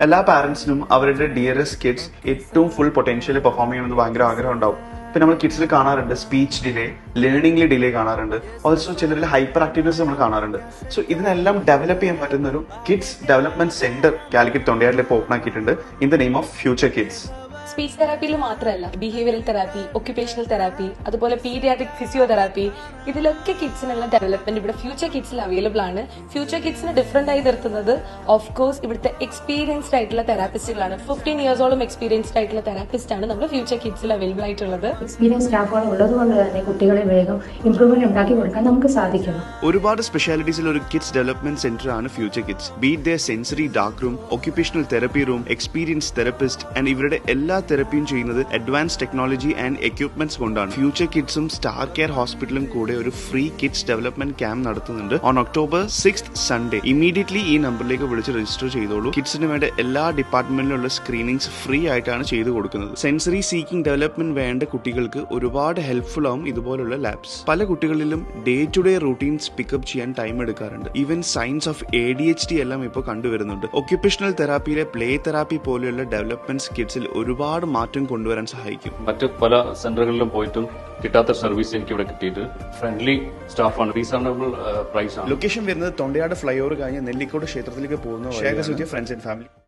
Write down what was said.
എല്ലാ പാരന്റ്സിനും അവരുടെ ഡിയറസ്റ്റ് കിഡ്സ് ഏറ്റവും ഫുൾ പൊട്ടൻഷ്യൽ പെർഫോം ചെയ്യണമെന്ന് ഭയങ്കര ആഗ്രഹം ഉണ്ടാവും. ഇപ്പൊ നമ്മൾ കിഡ്സിൽ കാണാറുണ്ട് സ്പീച്ച് ഡിലേ, ലേണിംഗിൽ ഡിലേ കാണാറുണ്ട്, ഓൾസോ ചിലരിൽ ഹൈപ്പർ ആക്ടിവ്നെസ് നമ്മൾ കാണാറുണ്ട്. സോ ഇതിനെല്ലാം ഡെവലപ്പ് ചെയ്യാൻ പറ്റുന്ന ഒരു കിഡ്സ് ഡെവലപ്മെന്റ് സെന്റർ കാലിക്കറ്റ് തൊണ്ടയാടിൽ ഇപ്പോൾ ഓപ്പൺ ആക്കിയിട്ടുണ്ട് in the name of future kids. Speech തെറാപ്പിയിൽ മാത്രമല്ല, ബിഹേവിയറൽ തെറാപ്പി, ഒക്യുപേഷണൽ തെറാപ്പി, അതുപോലെ പീഡിയാട്രിക് ഫിസിയോതെറാപ്പി, ഇതിലൊക്കെ കിഡ്സിനുള്ള ഡെവലപ്മെന്റ് ഇവിടെ ഫ്യൂച്ചർ കിഡ്സിൽ അവൈലബിൾ ആണ്. ഫ്യൂച്ചർ കിഡ്സിന് ഡിഫറെന്റ് ആയി നിർത്തുന്നത് ഓഫ് കോഴ്സ് ഇവിടുത്തെ എക്സ്പീരിയൻസ്ഡ് ആയിട്ടുള്ള തെറാപ്പിസ്റ്റുകളാണ്. 15 ഇയേഴ്സോളം എക്സ്പീരിയൻസ്ഡ് ആയിട്ടുള്ള തെറാപ്പിസ്റ്റ് ആണ് നമ്മുടെ ഫ്യൂച്ചർ കിഡ്സിൽ അവൈലബിൾ ആയിട്ടുള്ളത്. എക്സ്പീരിയൻസ് സ്റ്റാഫുകൾ ഉള്ളത് കൊണ്ട് തന്നെ കുട്ടികളെ വേഗം ഇംപ്രൂവ്മെന്റ് ഉണ്ടാക്കി കൊടുക്കാൻ നമുക്ക് സാധിക്കുന്നു. ഒരുപാട് സ്പെഷ്യാലിറ്റീസിൽ ഒരു കിഡ്സ് ഡെവലപ്മെന്റ് സെന്റർ ആണ് future kids. Beat the sensory dark room, occupational therapy room, experience therapist and ഇവരുടെ എല്ലാ തെറപ്പിയും ചെയ്യുന്നത് അഡ്വാൻസ് ടെക്നോളജി ആൻഡ് എക്യുപ്മെന്റ്സ് കൊണ്ടാണ്. ഫ്യൂച്ചർ കിഡ്സും സ്റ്റാർ കെയർ ഹോസ്പിറ്റലും കൂടെ ഒരു ഫ്രീ കിഡ്സ് ഡെവലപ്മെന്റ് ക്യാമ്പ് നടത്തുന്നുണ്ട് on October 6th Sunday. Immediately ഈ നമ്പറിലേക്ക് വിളിച്ച് രജിസ്റ്റർ ചെയ്തോളൂ. കിഡ്സിന് വേണ്ട എല്ലാ ഡിപ്പാർട്ട്മെന്റിലുള്ള സ്ക്രീനിങ്സ് ഫ്രീ ആയിട്ടാണ് ചെയ്തു കൊടുക്കുന്നത്. സെൻസറി സീക്കിംഗ് ഡെവലപ്മെന്റ് വേണ്ട കുട്ടികൾക്ക് ഒരുപാട് ഹെൽപ്ഫുൾ ആവും ഇതുപോലുള്ള ലാബ്സ്. പല കുട്ടികളിലും day to day routines pick up ചെയ്യാൻ ടൈം എടുക്കാറുണ്ട്. ഈവൻ സൈൻസ് ഓഫ് ADHD എല്ലാം ഇപ്പോൾ കണ്ടുവരുന്നുണ്ട്. ഒക്യുപേഷണൽ തെറാപ്പിയിലെ പ്ലേ തെറാപ്പി പോലെയുള്ള ഡെവലപ്മെന്റ്സ് കിഡ്സിൽ ഒരുപാട് മാറ്റം കൊണ്ടുവരാൻ സഹായിക്കും. മറ്റ് പല സെന്ററുകളിലും പോയിട്ടും കിട്ടാത്ത സർവീസ് എനിക്ക് ഇവിടെ കിട്ടിയിട്ട് ഫ്രണ്ട്ലി സ്റ്റാഫാണ്, റീസണബിൾ പ്രൈസ് ആണ്. ലൊക്കേഷൻ വരുന്നത് തൊണ്ടയാട് ഫ്ലൈ ഓവർ കഴിഞ്ഞ് നെല്ലിക്കോട് ക്ഷേത്രത്തിലേക്ക് പോകുന്ന ഫ്രണ്ട്സ് ആൻഡ് ഫാമിലി.